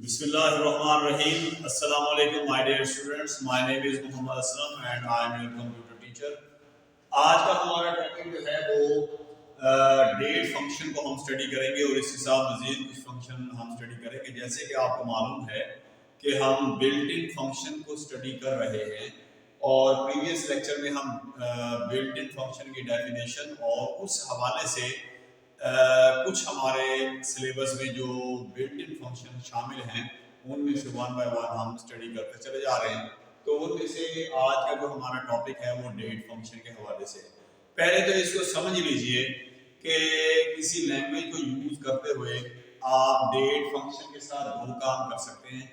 Bismillahirrahmanirrahim. Assalamu alaikum, my dear students. My name is Muhammad Aslam and I am your computer teacher. आज का हमारा topic जो है वो डेट फंक्शन को हम स्टडी करेंगे और इसके साथ मजीद कुछ फंक्शन हम स्टडी करेंगे। जैसे कि आपको मालूम है कि हम बिल्ट इन फंक्शन को स्टडी कर रहे हैं और प्रीवियस लेक्चर में हम बिल्ट इन फंक्शन की डेफिनेशन और उस हवाले से कुछ हमारे सिलेबस में जो बिल्ट इन फंक्शन शामिल हैं उनमें से वन बाय वन हम स्टडी करते चले जा रहे हैं। तो उनमें से आज का जो हमारा टॉपिक है वो डेट फंक्शन के हवाले से। पहले तो इसको समझ लीजिए कि किसी लैंग्वेज को यूज करते हुए आप डेट फंक्शन के साथ दो काम कर सकते हैं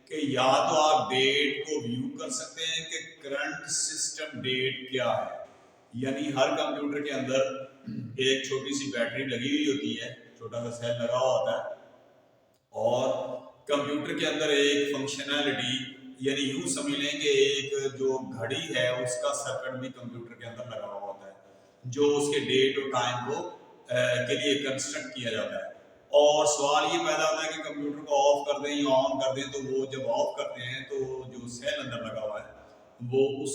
कि या तो आप डेट को व्यू कर सकते हैं कि करंट सिस्टम डेट क्या है, यानी हर कंप्यूटर के अंदर एक छोटी सी बैटरी लगी हुई होती है, छोटा सा सेल लगा हुआ होता है और कंप्यूटर के अंदर एक फंक्शनैलिटी यानी यूं समझ लें कि एक जो घड़ी है उसका सर्किट भी कंप्यूटर के अंदर लगा हुआ होता है जो उसके डेट और टाइम को के लिए कंस्ट्रक्ट किया जाता है। और सवाल ये पैदा होता है कि कंप्यूटर को ऑफ कर दें या ऑन कर दें, तो वो जब ऑफ करते हैं तो जो सेल अंदर लगा हुआ है वो उस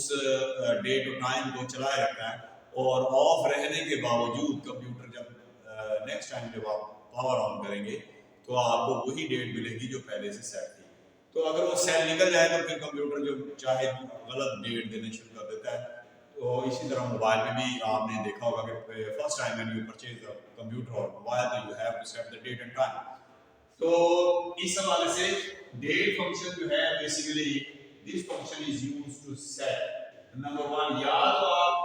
डेट और टाइम को चलाए रखता है और ऑफ रहने के बावजूद कंप्यूटर जब नेक्स्ट टाइम जब आप पावर ऑन करेंगे तो आपको वही डेट मिलेगी जो पहले से सेट थी। तो अगर वो सेल निकल जाए तो फिर कंप्यूटर जो चाहे गलत डेट देने शुरू कर देता है। तो इसी तरह मोबाइल में भी आपने देखा होगा कि first time when you purchase the computer और मोबाइल तो you have to set the date and time. तो इस हवाले से डेट फंक्शन जो है basically this function is used to set number one, या तो आप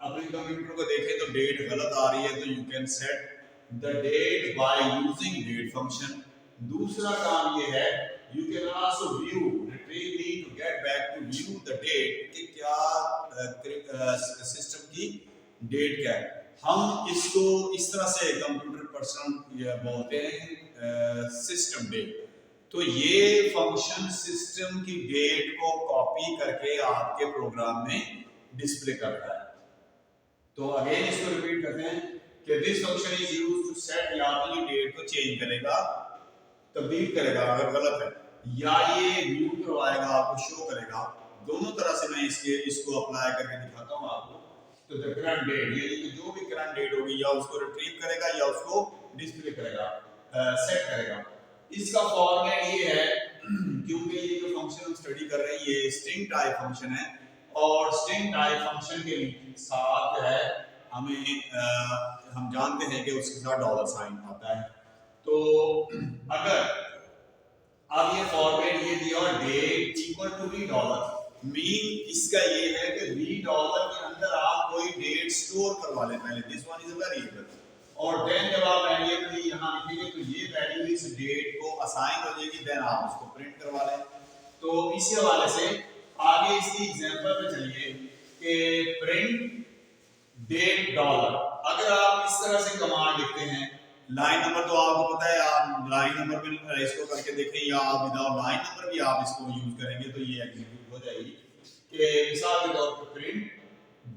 अपने कंप्यूटर को देखें तो डेट गलत आ रही है तो you can set the date by using date function. दूसरा काम ये है you can also view retrieve need to get back to view the date कि क्या सिस्टम की डेट क्या है। हम इसको इस तरह से कंप्यूटर पर्सन बोलते हैं सिस्टम डेट। तो ये फंक्शन सिस्टम की डेट को कॉपी करके आपके प्रोग्राम में डिस्प्ले करता है। तो अगेन इसको रिपीट करते हैं कि this function is used to set, या तो ये डेट को चेंज करेगा, तब्दील करेगा अगर गलत है, या ये व्यू करवाएगा, आपको शो करेगा। दोनों तरह से मैं इसको अप्लाई करके दिखाता हूं आपको। तो द करंट डेट, यानी कि जो भी करंट डेट होगी या उसको रिट्रीव करेगा या उसको डिस्प्ले करेगा, सेट करेगा। इसका फॉर्मेट ये है क्योंकि ये जो फंक्शन हम स्टडी कर रहे हैं ये स्ट्रिंग टाइप फंक्शन है और स्ट्रिंग टाइप फंक्शन के साथ जो है हम जानते हैं कि उसके साथ डॉलर साइन आता है। तो अगर अब ये फॉर्मेट ये दिया date equal to V dollar, mean इसका ये है कि वी डॉलर के अंदर आप कोई डेट स्टोर करवा लें पहले, this one is a variable, और देन जब आप वेरिएबल यहां लिखेंगे तो ये वैल्यू इस डेट को असाइन हो जाएगी, देन आप उसको प्रिंट करवा लें। तो इसी हवाले से आगे इसकी एग्जांपल पे चलिए कि प्रिंट डेट डॉलर। अगर आप इस तरह से कमांड लिखते हैं, लाइन नंबर तो आपको पता है, आप लाइन नंबर में इसको करके देखें या आप विदाउट लाइन नंबर भी आप इसको यूज करेंगे तो ये एग्जीक्यूट हो जाएगी कि मिसाल के तौर पर प्रिंट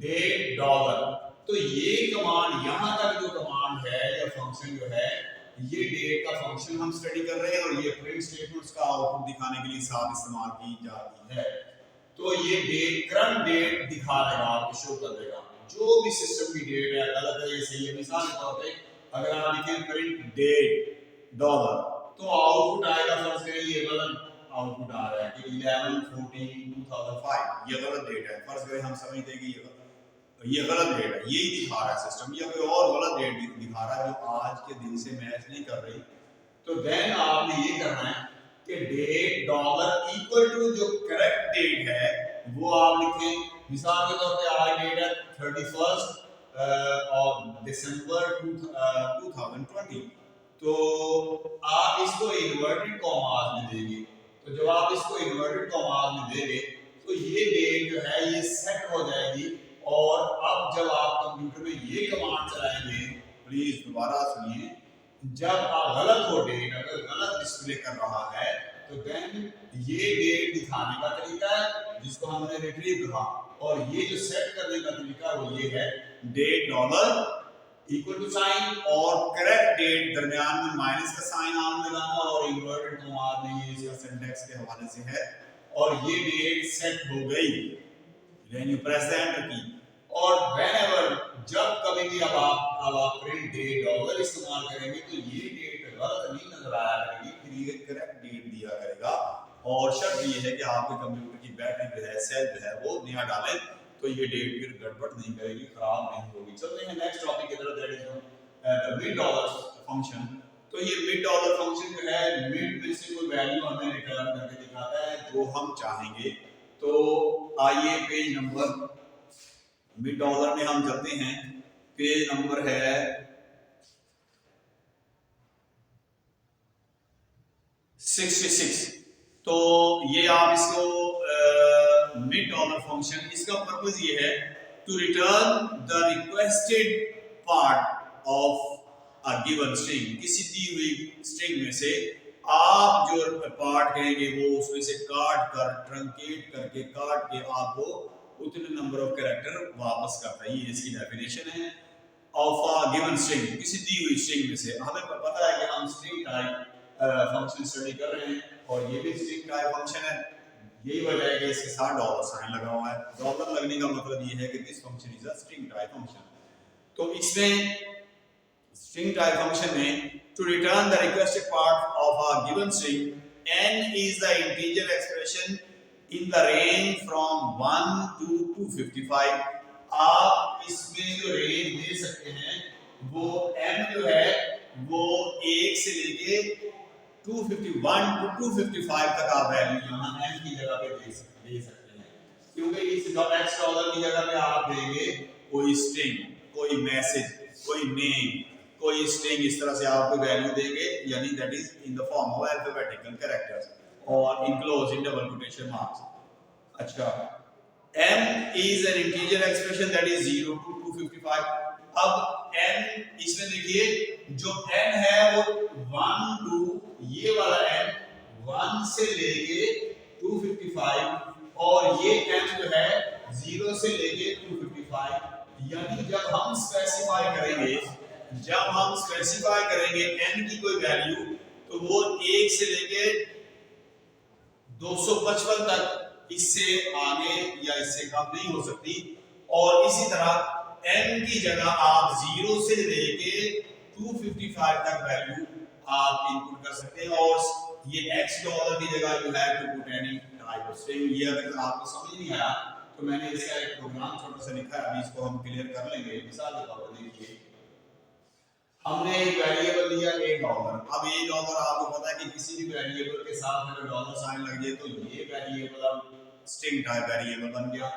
डेट डॉलर। तो ये कमांड यहां तक जो कमांड है या फंक्शन जो है ये डेट का फंक्शन हम स्टडी कर रहे हैं और ये प्रिंट स्टेटमेंट्स का आउटपुट दिखाने के लिए साथ इस्तेमाल की जाती है। तो ये डेट करंट डेट दिखा देगा, आपको शो कर देगा जो भी सिस्टम की डेट है, गलत है ये सही है। मिसाल के तौर पे अगर आप लिखें प्रिंट डेट डॉलर तो आउटपुट आएगा, फर्ज करें ये गलत आउटपुट आ रहा है कि 11/14/2005 ये गलत डेट है। फर्ज करें हम समझते हैं कि ये गलत डेट है, यही दिखा रहा है सिस्टम, या कोई और गलत डेट दिखा रहा है जो आज के दिन से मैच नहीं कर रही। तो देन आपने ये करना है कि डेट डॉलर इक्वल टू जो करेक्ट डेट है वो आप लिखें। मिसाल के तौर पे आज डेट है 31 दिसंबर 2020, तो आप इसको इन्वर्टेड कॉमास में देंगे। तो जब आप इसको इन्वर्टेड कॉमास में देंगे तो ये डेट जो है ये सेट हो जाएगी। और अब जब आप कंप्यूटर में ये कमांड चलाएंगे, प्लीज दोबारा सुनिए, जब गलत हो डेट अगर गलत डिस्प्ले कर रहा है तो देन ये डेट दिखाने का तरीका है जिसको हमने रिट्रीव कहा, और ये जो सेट करने का तरीका वो ये है date dollar equal to sign और करेक्ट डेट दरमियान में माइनस का साइन आपने लगाना और इन्वर्टेड कॉमा आपने ये इसका सिंटेक्स के हवाले से है और ये डेट सेट हो गई यानी प्रेस द एंटर की। और व्हेनेवर जब कभी भी अब आप प्रिंट डेट डॉलर इस्तेमाल करेंगे तो ये डेट गलत नहीं नजर आया करेगी, फिर ये करेक्ट डेट दिया करेगा। और शर्त ये है कि आपके कंप्यूटर की बैटरी जो है सेल जो है वो नया डालें तो ये डेट फिर गड़बड़ नहीं करेगी, खराब नहीं होगी। चलते हैं नेक्स्ट टॉपिक की तरफ, that is mid dollar function. तो ये मिड डॉलर फंक्शन जो है मिड में से कोई वैल्यू हमें रिटर्न करके दिखाता है जो हम चाहेंगे। तो आइए पेज नंबर मिड डॉलर में हम चलते हैं, पेज नंबर है 66। तो ये आप इसको मिड डॉलर फंक्शन, इसका पर्पस ये है to return the requested part of a given string. किसी दी हुई स्ट्रिंग में से आप जो पार्ट कहेंगे वो उसमें से काट कर ट्रंकेट करके काट के आपको उतने नंबर ऑफ कैरेक्टर वापस करता है। ये इसकी डेफिनेशन है ऑफ अ गिवन स्ट्रिंग, किसी दी हुई स्ट्रिंग में से। हमें पता है कि हम स्ट्रिंग टाइप फंक्शन स्टडी कर रहे हैं और ये भी स्ट्रिंग टाइप फंक्शन है। यही वजह है कि इसके साथ डॉलर साइन लगा हुआ है। डॉलर लगने का मतलब ये है कि this function is a string type function. तो इसमें स्ट्रिंग टाइप फंक्शन में to return the requested part of a given string n is the integer expression in the range from 1 to 255। आप इसमें जो रेंज दे सकते हैं वो m जो है वो 1 से लेके 251 to 255 तक आप वैल्यू यहाँ m की जगह पे दे सकते हैं, क्योंकि इस x डॉलर की जगह पे आप देंगे कोई स्ट्रिंग, कोई मैसेज, कोई नेम, कोई स्ट्रिंग, इस तरह से आपको वैल्यू देंगे, यानी that is in the form of alphabetical characters और enclose in double quotation marks. अच्छा, m is an integer expression that is 0 to 255। अब n इसमें देखिए जो n है वो 1 to ये वाला n 1 से लेके 255 और ये m जो है 0 से लेके 255। यानी जब हम स्पेसिफाई करेंगे n की कोई वैल्यू तो वो 1 से लेके 255 तक, इससे आगे या इससे कम नहीं हो सकती। और इसी तरह n की जगह आप 0 से लेके 255 तक वैल्यू आप इनपुट कर सकते हैं। और ये x डॉलर की जगह जो है to put any type of string. ये अगर आपको समझ नहीं आया तो मैंने इसका एक प्रोग्राम छोटा सा लिखा है, अभी इसको हम क्लियर कर लेंगे। मिसाल के तौर पर देखिए, हमने एक वेरिएबल लिया $1। अब $1 आपको पता है कि किसी भी वेरिएबल के साथ अगर डॉलर साइन लग जाए तो ये वेरिएबल अब स्ट्रिंग टाइप वेरिएबल बन गया।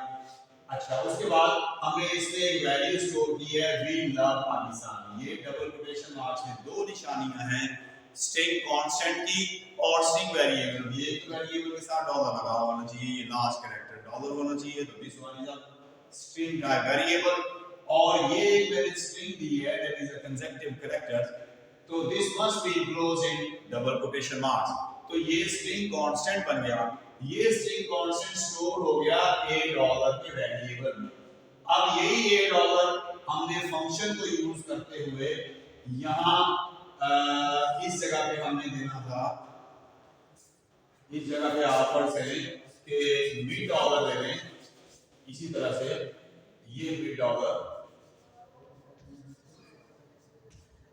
अच्छा, उसके बाद हमने इसमें एक वैल्यू स्टोर की है वी लव पाकिस्तान। ये डबल कोटेशन मार्क्स में दो निशानियां हैं, स्ट्रिंग कांस्टेंट की और स्ट्रिंग वेरिएबल की। एक वेरिएबल के साथ डॉलर लगा होना चाहिए, ये लास्ट कैरेक्टर डॉलर होना चाहिए, तो this one is a string type variable. और ये एक मैंने स्ट्रिंग दी है that is a consecutive character, तो this must be enclosed in double quotation marks. तो ये स्ट्रिंग कांस्टेंट बन गया, ये स्ट्रिंग कांस्टेंट स्टोर हो गया $1 के वेरिएबल में। अब यही $1 हमने फंक्शन को यूज करते हुए यहां इस जगह पे हमने देना था, इस जगह पे आप पढ़ करें कि $, दे दें। इसी तरह से ये $,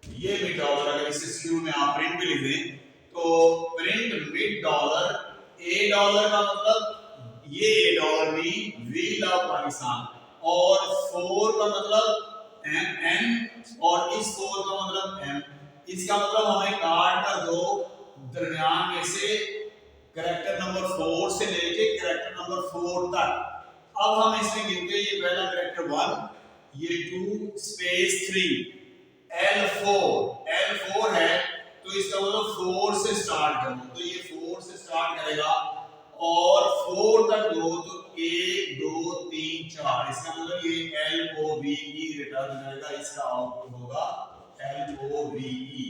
ये $, अगर इसे स्क्यू में आप प्रिंट भी लिख दें तो प्रिंट $, $, का मतलब ये $, भी वी लव पाकिस्तान, और 4 का मतलब m और इस 4 का मतलब m। इसका मतलब हमें काट कर दो दरमियान में से कैरेक्टर नंबर 4 से लेके कैरेक्टर नंबर 4 तक। अब हम इसमें गिनते हैं, ये पहला कैरेक्टर 1, ये 2 स्पेस 3 L4 है, तो इसका मतलब 4 से स्टार्ट करो, तो ये 4 से स्टार्ट करेगा और 4 तक दो तो 1 2 3 4, इसका मतलब ये LOVE रिटर्न करेगा, इसका आउटपुट होगा LOVE।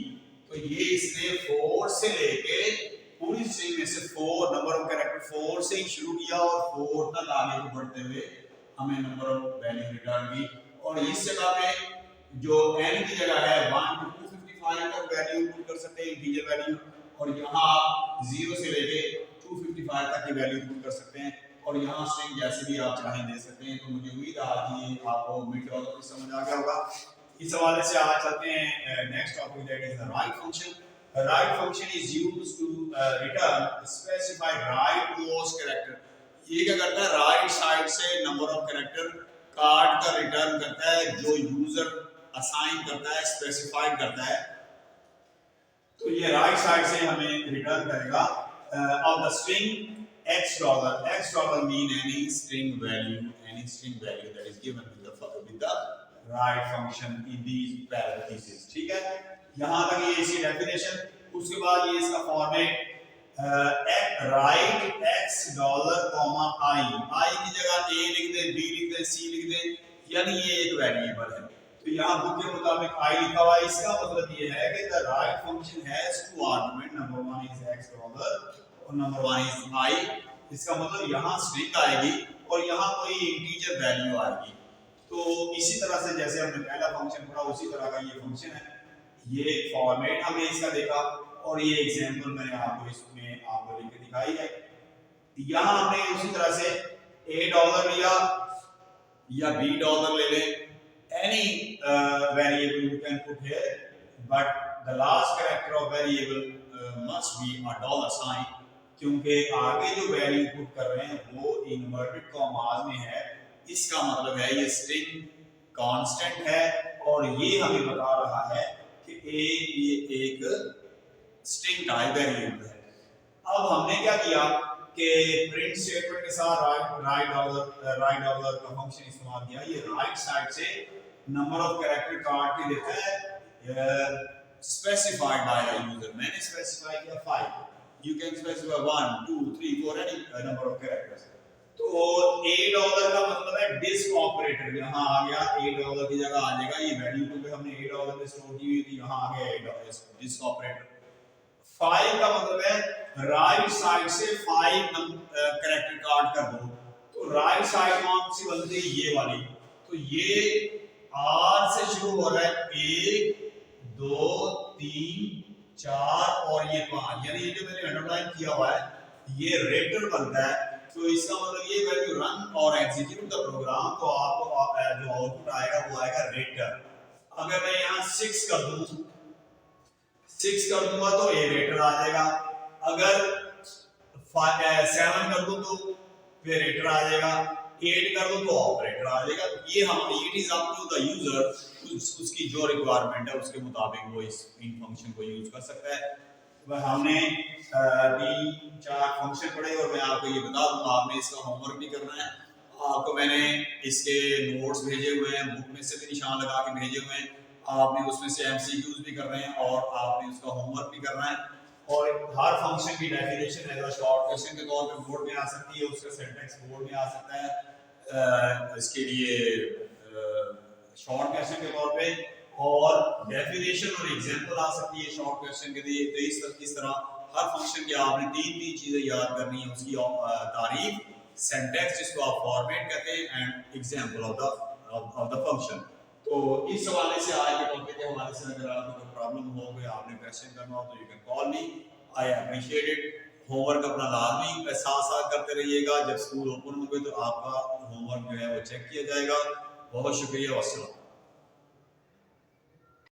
तो ये इसने 4 से लेके पूरी स्ट्रिंग में से 4 नंबर ऑफ कैरेक्टर 4 से ही शुरू किया और 4 तक आगे बढ़ते हुए हमें नंबर ऑफ वैल्यू रिटर्न की। और इस जगह पे जो n की जगह है 1 to 255 तक वैल्यू पुट कर सकते हैं, इंटीजर वैल्यू, और यहाँ आप 0 से लेके 255 तक की वैल्यू पुट कर सकते हैं, और यहाँ स्ट्रिंग जैसे भी आप चाहें दे सकते हैं। तो मुझे उम्मीद है कि ये आपको मिड और समझ आ गया होगा। इस हवाले से आज चलते हैं next topic, that is the right function. A right function is used to return specified rightmost character। ये क्या करता है, राइट साइड से नंबर ऑफ कैरेक्टर काट कर रिटर्न करता है जो यूजर असाइन करता है, स्पेसिफाइड करता है। तो ये राइट साइड से हमें रिटर्न करेगा of the string x dollar। x dollar mean any string value that is given with the right function in these parentheses। ठीक है, यहां तक ये इसकी डेफिनेशन। उसके बाद ये इसका format right x dollar comma i, i की जगह a लिख दे, b लिख दे, c लिख दे, यानी ये एक वेरिएबल है। तो यहाँ बुक के मुताबिक i लिखा हुआ है, इसका मतलब ये है कि the right function has two argument, number 1 is x dollar और नंबर 1 इज i। इसका मतलब यहाँ स्ट्रिंग आएगी और यहाँ कोई इंटीजर वैल्यू आएगी। तो इसी तरह से जैसे हमने पहला फंक्शन पढ़ा उसी तरह का ये फंक्शन है। ये फॉर्मेट हमने इसका देखा और ये एग्जांपल मैंने आपको इसमें आपको लिख के दिखाई है। यहाँ हमने उसी तरह से a डॉलर लिया या b डॉलर ले ले, any variable you can put here, but the last character of variable must be a dollar sign, क्योंकि आगे जो वैल्यू पुट कर रहे हैं वो इन्वर्टेड कॉमास में है। इसका मतलब है ये स्ट्रिंग कांस्टेंट है और ये हमें बता रहा है कि ये एक स्ट्रिंग टाइप वेरिएबल है। अब हमने क्या किया कि प्रिंट स्टेटमेंट के साथ राइट डॉलर का फंक्शन इस्तेमाल किया। ये राइट साइड से नंबर ऑफ कैरेक्टर काट के देता है स्पेसिफाइड बाय द यूजर। मैंने स्पेसिफाई किया 5, you can specify 1 2 3 4 any number of characters। तो a डॉलर का मतलब है डिस्क ऑपरेटर, यहाँ आ गया a डॉलर की जगह आ जाएगा, ये वैल्यू पे हमने a डॉलर में स्टोर की हुई थी, यहाँ आ गया डिस्क ऑपरेटर। 5 का मतलब है राइट साइड से 5 कैरेक्टर काट कर दो। तो राइट साइड कौन सी बनती है, ये वाली। तो ये r से शुरू हो रहा है 1 2 3 4 और ये 5, यानी ये जो मैंने अंडरलाइन किया हुआ है ये रेटर बनता है। तो इसका मतलब ये वैल्यू रन और एग्जीक्यूट द प्रोग्राम, तो आपको जो आउटपुट आएगा वो आएगा रेटर। अगर मैं यहाँ 6 कर दूंगा तो ये रेटर आ जाएगा, अगर 7 कर दूं तो फिर रेटर आ जाएगा, 8 कर दूं तो ऑपरेटर आ जाएगा। ये हम it is up to the user, उसकी जो रिक्वायरमेंट है उसके मुताबिक वो इस इन फंक्शन को यूज कर सकता है। वह हमने 3-4 फंक्शन पढ़े और मैं आपको ये बता दूंगा, आपने इसका होमवर्क भी करना है। आपको मैंने इसके नोट्स भेजे हुए हैं, बुक में से भी निशान लगा के भेजे हुए हैं, आपने उसमें से एमसीक्यूज भी करने हैं और आपने उसका होमवर्क भी करना है। और हर फंक्शन की definition as a short question के तौर पे बोर्ड में आ सकती है, उसका सिंटैक्स बोर्ड में आ सकता है इसके लिए शॉर्ट क्वेश्चन के तौर पे, और डेफिनेशन और एग्जांपल आ सकती है शॉर्ट क्वेश्चन के लिए। तो इस तरह हर फंक्शन के आपने 3 चीजें याद करनी है, उसकी तारीफ, सिंटैक्स जिसको आप फॉर्मेट कहते हैं, and example of the function. तो इस हवाले से आज के टॉपिक के हवाले से अगर आपको कोई प्रॉब्लम हो गया, आपने क्वेश्चन करना हो तो you can call me, I appreciate it. Homework अपना लाजमी साथ साथ करते रहिएगा, जब स्कूल ओपन होंगे तो आपका होमवर्क जो है वो चेक किया जाएगा। बहुत शुक्रिया, वस्सलाम।